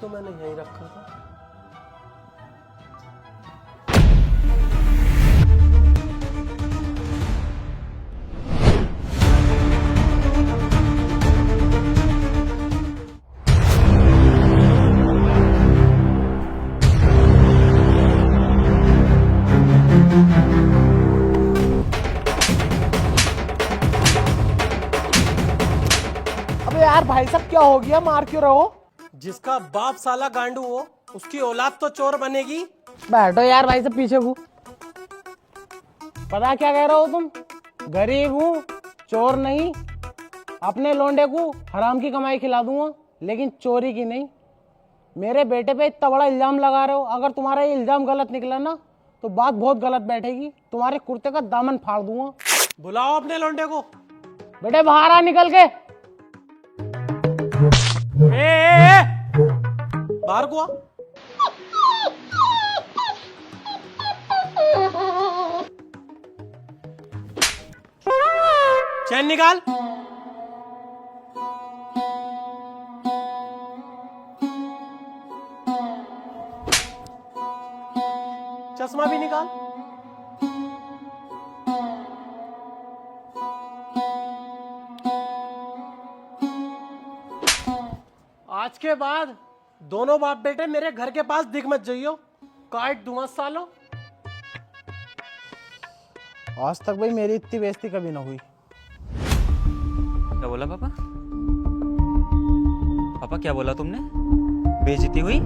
तो मैंने यहीं रखा था। अबे यार भाई साहब क्या हो गया, मार क्यों रहो? जिसका बाप साला गांडू हो उसकी औलाद तो चोर बनेगी। बैठो यार भाई साहब पीछे को। पता क्या कह रहे हो तुम? गरीब हूँ, चोर नहीं। अपने लोंडे को हराम की कमाई खिला दूंगा, लेकिन चोरी की नहीं। मेरे बेटे पे इतना बड़ा इल्जाम लगा रहे हो, अगर तुम्हारा ये इल्जाम गलत निकला ना तो बात बहुत गलत बैठेगी। तुम्हारे कुर्ते का दामन फाड़ दूंगा। बुलाओ अपने लोंडे को। बेटे बाहर आ निकल के। बाहर को आ। चैन निकाल। चश्मा भी निकाल। आज के बाद दोनों बाप बेटे मेरे घर के पास दिख मत जाइयो, काट दूंगा सालो। आज तक भाई मेरी इतनी बेइज्जती कभी ना हुई। क्या बोला पापा? पापा क्या बोला तुमने? बेइज्जती हुई?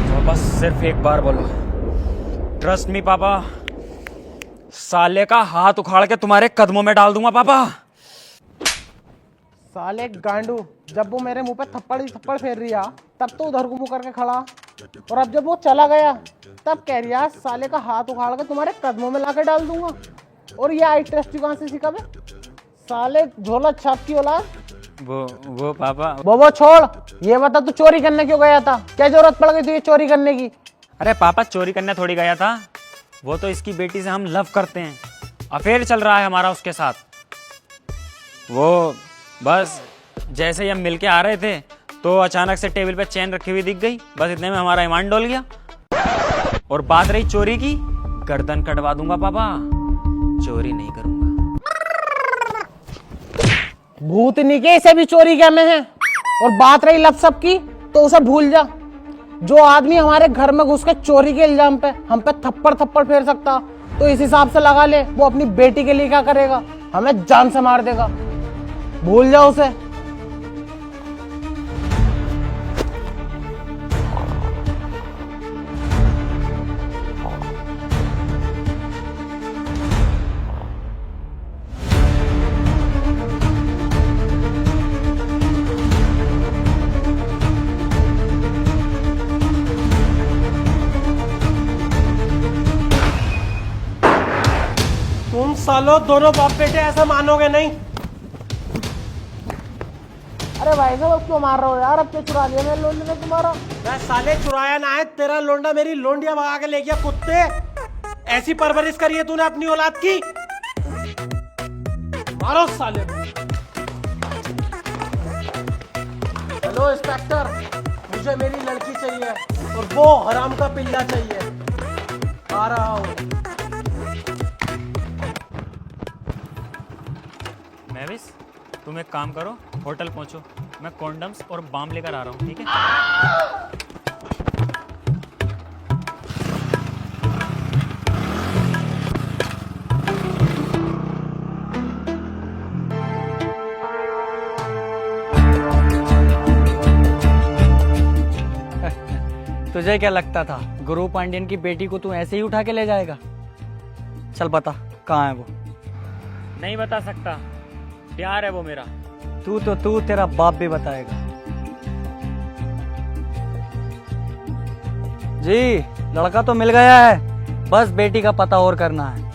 तो बस सिर्फ एक बार बोलो, ट्रस्ट मी पापा, साले का हाथ उखाड़ के तुम्हारे कदमों में डाल दूंगा पापा। साले गांडू, जब वो मेरे मुंह पे थप्पड़ ही थप्पड़ फेर रही तब तो उधर को मुंह करके खड़ा, और अब जब वो चला गया तब कह रही साले का हाथ उखाड़ के तुम्हारे कदमों में लाके डाल दूंगा। और ये आई ट्रस्ट कहां से सीखा बे? साले झोला छाप की औलाद। वो पापा, वो छोड़, ये बता तू चोरी करने क्यों गया था? क्या जरूरत पड़ गई तुझे चोरी करने की? अरे पापा चोरी करने थोड़ी गया था, वो तो इसकी बेटी से हम लव करते हैं, अफेयर चल रहा है हमारा उसके साथ। वो बस जैसे ही हम मिलके आ रहे थे तो अचानक से टेबल पे चेन रखी हुई दिख गई, बस इतने में हमारा ईमान डोल गया। और बात रही चोरी की, गर्दन कटवा दूंगा पापा, चोरी नहीं करूंगा। भूतनी के इसे भी चोरी क्या में है। और बात रही लपसप की तो उसे भूल जा। जो आदमी हमारे घर में घुस के चोरी के इल्जाम पे हम पे थप्पड़ थप्पड़ फेर सकता, तो इस हिसाब से लगा ले वो अपनी बेटी के लिए क्या करेगा? हमें जान से मार देगा। भूल जाओ उसे। तुम सालो दोनों बाप बेटे ऐसा मानोगे नहीं। अरे भाई साहब अब क्यों मार रहे हो यार? अब क्यों चुरा लिया मेरे लोंडे ने तुम्हारा? मैं साले चुराया ना है, तेरा लोंडा मेरी लोंडिया भगा के ले गया। कुत्ते, ऐसी परवरिश करी है तूने अपनी औलाद की। मारो साले। हेलो इंस्पेक्टर, मुझे मेरी लड़की चाहिए और वो हराम का पिल्ला चाहिए। आ रहा हूँ। मैविस, तुम एक काम करो, होटल पहुंचो, मैं कॉन्डम्स और बाम लेकर आ रहा हूँ, ठीक है? तुझे क्या लगता था गुरु पांड्यन की बेटी को तू ऐसे ही उठा के ले जाएगा? चल बता कहाँ है वो? नहीं बता सकता, प्यार है वो मेरा। तू तेरा बाप भी बताएगा। जी, लड़का तो मिल गया है, बस बेटी का पता और करना है।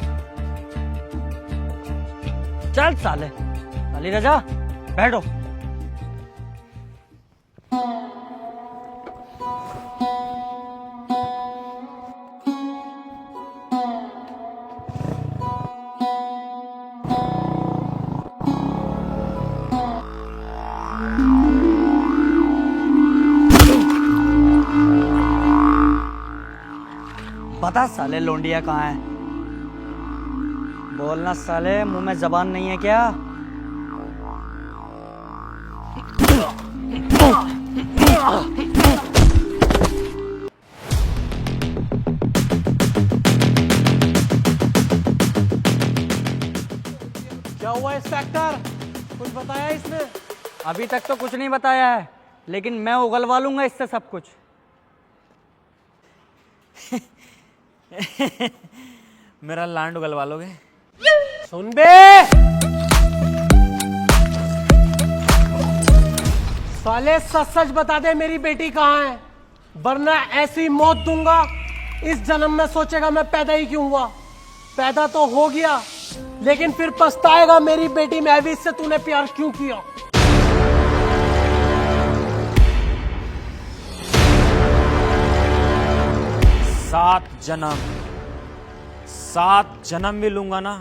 चल साले, अली रजा बैठो। बता साले लोंडिया कहाँ है? बोलना साले, मुंह में जबान नहीं है क्या? क्या हुआ इंस्पेक्टर, कुछ बताया इसने? अभी तक तो कुछ नहीं बताया है, लेकिन मैं उगलवा लूंगा इससे सब कुछ। मेरा लैंड उगलवा लोगे? सुन बे, साले सच सच बता दे मेरी बेटी कहाँ है, वरना ऐसी मौत दूंगा इस जन्म में सोचेगा मैं पैदा ही क्यों हुआ। पैदा तो हो गया, लेकिन फिर पछताएगा मेरी बेटी महवीस से तूने प्यार क्यों किया। 7 जन्म भी लूंगा ना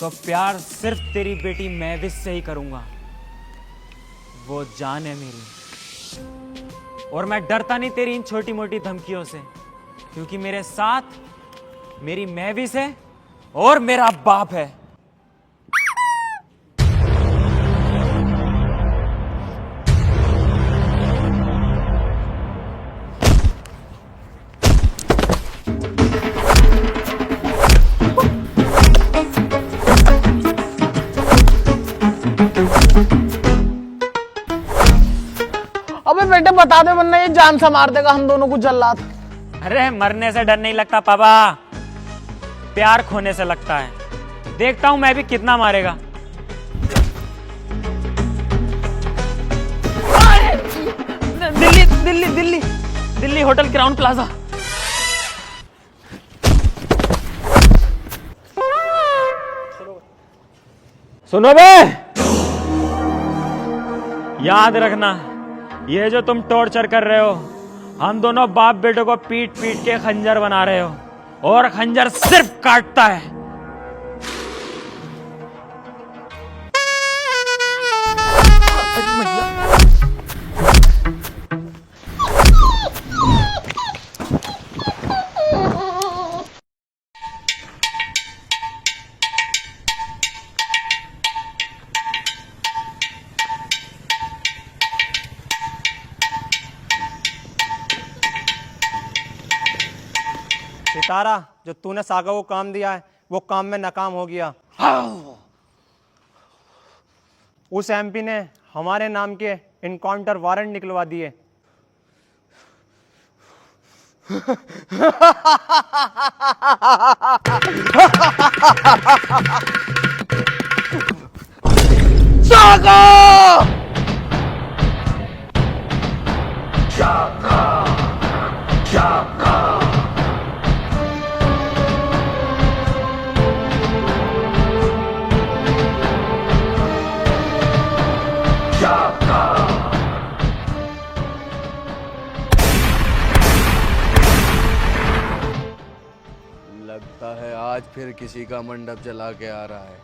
तो प्यार सिर्फ तेरी बेटी महविश से ही करूंगा। वो जान है मेरी, और मैं डरता नहीं तेरी इन छोटी मोटी धमकियों से, क्योंकि मेरे साथ मेरी महविश है और मेरा बाप है। अबे बेटे बता दे, वरना ये जान से मार देगा हम दोनों को जल्लाद। अरे मरने से डर नहीं लगता पापा, प्यार खोने से लगता है। देखता हूं मैं भी कितना मारेगा। Delhi Delhi Delhi Delhi hotel Crowne Plaza. सुनो बे, याद रखना, ये जो तुम टॉर्चर कर रहे हो, हम दोनों बाप बेटों को पीट पीट के खंजर बना रहे हो, और खंजर सिर्फ काटता है। सितारा, जो तूने सागा को काम दिया है वो काम में नाकाम हो गया। उस एमपी ने हमारे नाम के इनकाउंटर वारंट निकलवा दिए। सागा! लगता है आज फिर किसी का मंडप जला के आ रहा है।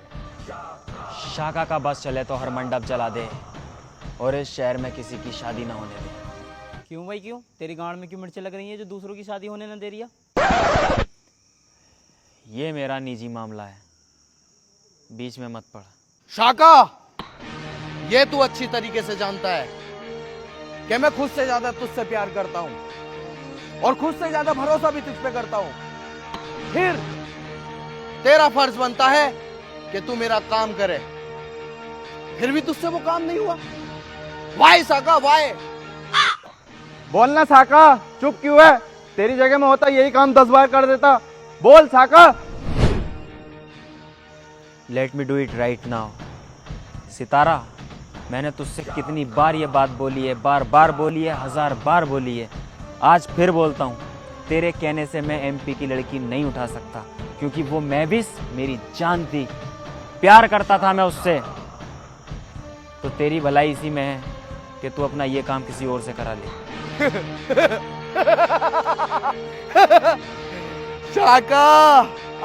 शाका का बस चले तो हर मंडप जला दे, और इस शहर में किसी की शादी ना होने दे। क्यों भाई क्यों? तेरी गांड में क्यों मिर्चें लग रही हैं जो दूसरों की शादी होने न दे रही है? ये मेरा निजी मामला है, बीच में मत पड़। शाका, ये तू अच्छी तरीके से जानता है कि मैं खुद से ज्यादा तुझसे प्यार करता हूं, और खुद से ज्यादा भरोसा भी तुझ पे करता हूं। फिर तेरा फर्ज बनता है कि तू मेरा काम करे, फिर भी तुझसे वो काम नहीं हुआ। वाई साका वाई। बोलना साका, चुप क्यों है? तेरी जगह में होता यही काम 10 बार कर देता। बोल साका। Let me do it right now. Sitara, मैंने तुझसे कितनी बार ये बात बोली है, बार बार बोली है, 1000 बार बोली है, आज फिर बोलता हूँ, तेरे कहने से मैं एमपी की लड़की नहीं उठा सकता, क्योंकि वो महविश मेरी जान थी, प्यार करता था मैं उससे। तो तेरी भलाई इसी में है कि तू अपना ये काम किसी और से करा ले। शाका,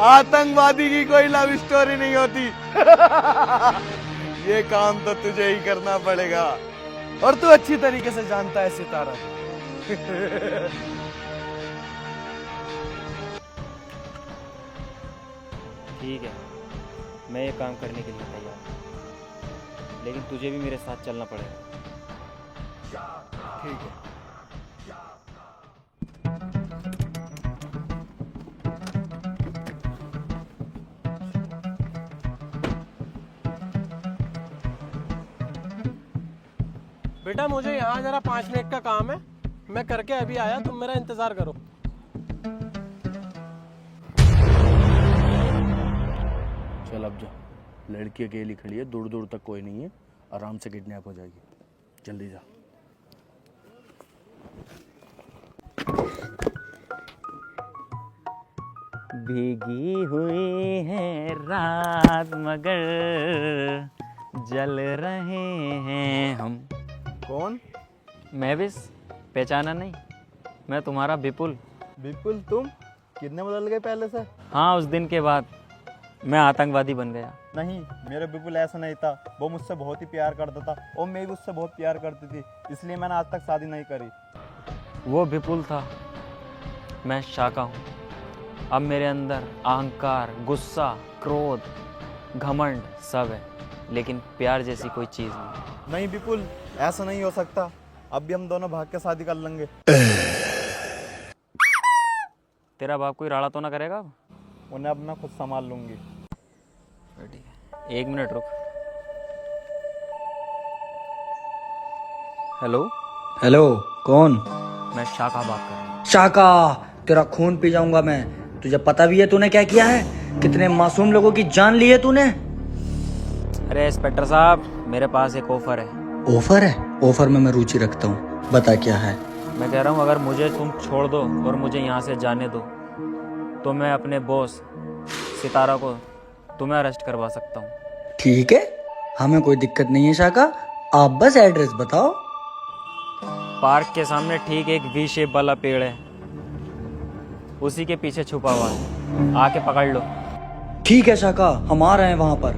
आतंकवादी की कोई लव स्टोरी नहीं होती। ये काम तो तुझे ही करना पड़ेगा, और तू अच्छी तरीके से जानता है सितारा। ठीक है, मैं ये काम करने के लिए तैयार हूँ, लेकिन तुझे भी मेरे साथ चलना पड़ेगा। ठीक है। बेटा मुझे यहाँ जरा 5 मिनट का काम है, मैं करके अभी आया, तुम मेरा इंतजार करो। चल अब जा, लड़की अकेली खड़ी है, दूर दूर तक कोई नहीं है, आराम से किडनैप हो जाएगी, जल्दी जा। भीगी हुई है रात मगर जल रहे हैं हम। कौन? महविस, पहचाना नहीं? मैं तुम्हारा विपुल। विपुल, तुम कितने बदल गए पहले से? हाँ, उस दिन के बाद मैं आतंकवादी बन गया। नहीं, मेरा विपुल ऐसा नहीं था। वो मुझसे बहुत ही प्यार करता था और मैं भी उससे बहुत प्यार करती थी, इसलिए मैंने आज तक शादी नहीं करी। वो विपुल था, मैं शाका हूँ। अब मेरे अंदर अहंकार, गुस्सा, क्रोध, घमंड सब है, लेकिन प्यार जैसी कोई चीज़ नहीं। नहीं विपुल, ऐसा नहीं हो सकता। अब भी हम दोनों भाग के शादी कर लेंगे। तेरा बाप कोई राड़ा तो ना करेगा अब? उन्हें अब मैं खुद संभाल लूंगी। ठीक है, 1 मिनट रुक। हेलो, हेलो, कौन? मैं शाका बात कर रहा हूँ। शाका, तेरा खून पी जाऊंगा मैं। तुझे पता भी है तूने क्या किया है? कितने मासूम लोगों की जान ली है तूने। अरे इंस्पेक्टर साहब, मेरे पास एक ऑफर है। ऑफर है? ऑफर में मैं रुचि रखता हूँ, बता क्या है। मैं कह रहा हूँ अगर मुझे तुम छोड़ दो और मुझे यहाँ से जाने दो तो मैं अपने बॉस सितारा को तुम्हें अरेस्ट करवा सकता हूँ। ठीक है, हमें कोई दिक्कत नहीं है शाका, आप बस एड्रेस बताओ। पार्क के सामने ठीक एक वी शेप वाला पेड़ है, उसी के पीछे छुपा हुआ है, आके पकड़ लो। ठीक है शाका, हम आ रहे हैं वहां पर,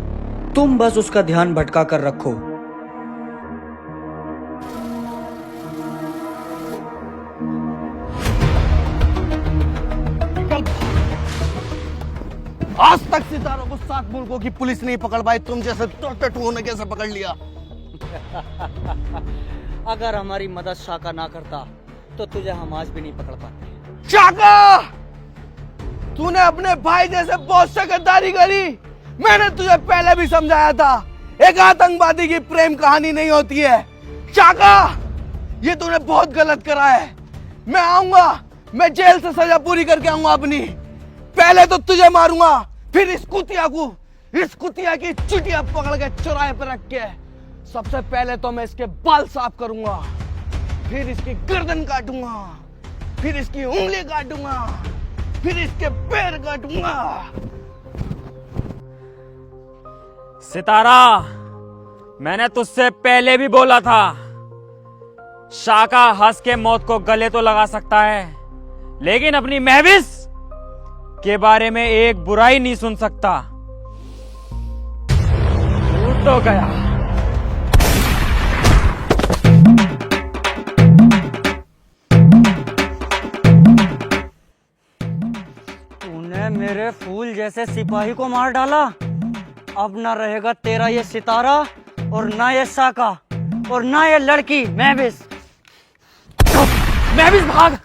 तुम बस उसका ध्यान भटका कर रखो। आज तक सितारों को 7 मुल्कों की पुलिस नहीं पकड़ पाई, तुम जैसे टोटू ने कैसे पकड़ लिया? अगर हमारी मदद शाका ना करता तो तुझे हम आज भी नहीं पकड़ पाते। शाका, तूने अपने भाई जैसे बॉस से गद्दारी करी। मैंने तुझे पहले भी समझाया था, एक आतंकवादी की प्रेम कहानी नहीं होती है। शाका, ये तूने बहुत गलत करा है। मैं आऊंगा, मैं जेल से सजा पूरी करके आऊंगा अपनी। पहले तो तुझे मारूंगा, फिर इस कुतिया की चुटिया पकड़ के चौराहे पर रख के सबसे पहले तो मैं इसके बाल साफ करूंगा, फिर इसकी गर्दन काटूंगा, फिर इसकी उंगली काटूंगा, फिर इसके पैर काटूंगा। सितारा, मैंने तुझसे पहले भी बोला था, शाका हंस के मौत को गले तो लगा सकता है, लेकिन अपनी महविस के बारे में एक बुराई नहीं सुन सकता। टूट तो गया। तूने मेरे फूल जैसे सिपाही को मार डाला, अब ना रहेगा तेरा ये सितारा और ना ये शाका और ना ये लड़की महविस। महविस भाग।